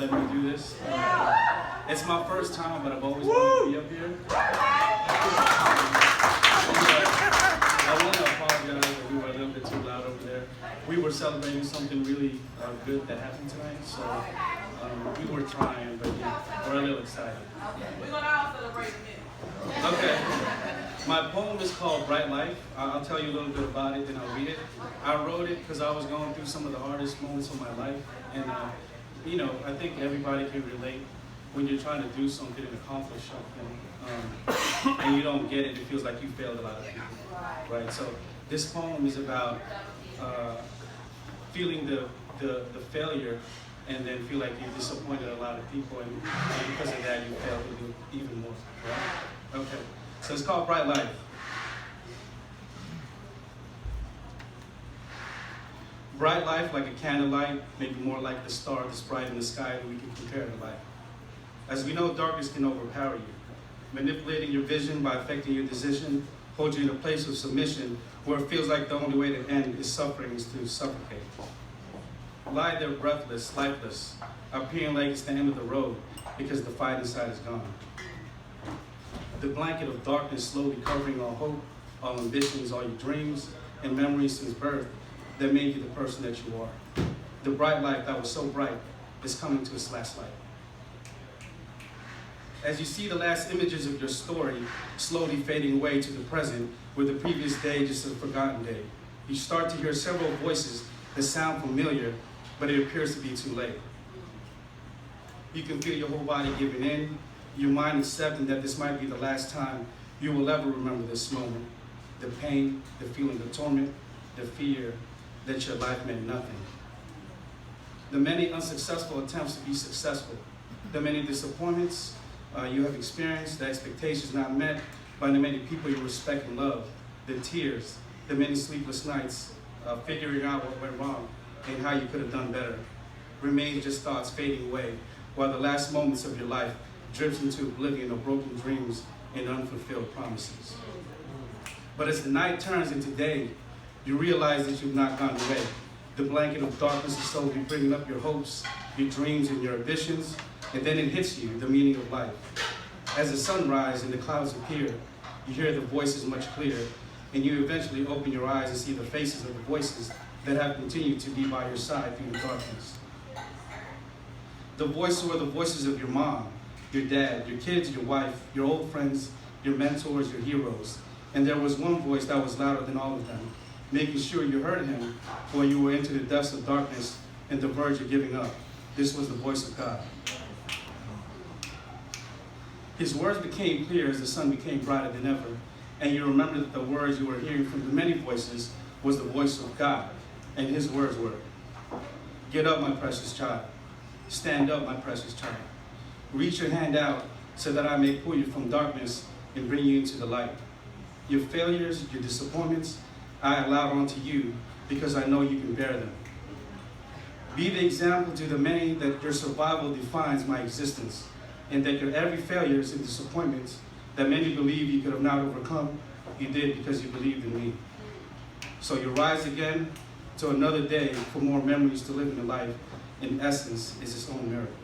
letting me do this. It's my first time, but I've always wanted to be up here. I want to apologize that we were a little bit too loud over there. We were celebrating something really good that happened tonight, so we were trying, but yeah, we're a little excited. We're going to all celebrate in a minute. Okay. My poem is called Bright Life. I'll tell you a little bit about it, then I'll read it. I wrote it because I was going through some of the hardest moments of my life, and you know, I think everybody can relate when you're trying to do something and accomplish something, and you don't get it. It feels like you failed a lot of people, right? So this poem is about feeling the failure, and then feel like you disappointed a lot of people, and because of that, you failed to do even more, right? Okay. So it's called Bright Life. Bright life like a candlelight, maybe more like the star that's bright in the sky that we can compare to light. As we know, darkness can overpower you, manipulating your vision by affecting your decision, hold you in a place of submission where it feels like the only way to end is suffering is to suffocate. Lie there breathless, lifeless, appearing like it's the end of the road because the fight inside is gone. The blanket of darkness slowly covering all hope, all ambitions, all your dreams, and memories since birth that made you the person that you are. The bright light that was so bright is coming to its last light. As you see the last images of your story slowly fading away to the present, with the previous day just a forgotten day, you start to hear several voices that sound familiar, but it appears to be too late. You can feel your whole body giving in, your mind accepting that this might be the last time you will ever remember this moment. The pain, the feeling of torment, the fear that your life meant nothing. The many unsuccessful attempts to be successful, the many disappointments you have experienced, the expectations not met by the many people you respect and love, the tears, the many sleepless nights, figuring out what went wrong and how you could have done better, remain just thoughts fading away, while the last moments of your life drifts into oblivion of broken dreams and unfulfilled promises. But as the night turns into day, you realize that you've not gone away. The blanket of darkness is slowly bringing up your hopes, your dreams, and your ambitions, and then it hits you, the meaning of life. As the sun rises and the clouds appear, you hear the voices much clearer, and you eventually open your eyes and see the faces of the voices that have continued to be by your side through the darkness. The voices were the voices of your mom, your dad, your kids, your wife, your old friends, your mentors, your heroes. And there was one voice that was louder than all of them, making sure you heard him when you were into the depths of darkness and the verge of giving up. This was the voice of God. His words became clear as the sun became brighter than ever, and you remember that the words you were hearing from the many voices was the voice of God, and his words were, "Get up, my precious child. Stand up, my precious child. Reach your hand out so that I may pull you from darkness and bring you into the light. Your failures, your disappointments, I allowed onto you because I know you can bear them. Be the example to the many that your survival defines my existence, and that your every failures and disappointments that many believe you could have not overcome, you did because you believed in me. So you rise again to another day for more memories to live in a life, in essence, is its own miracle."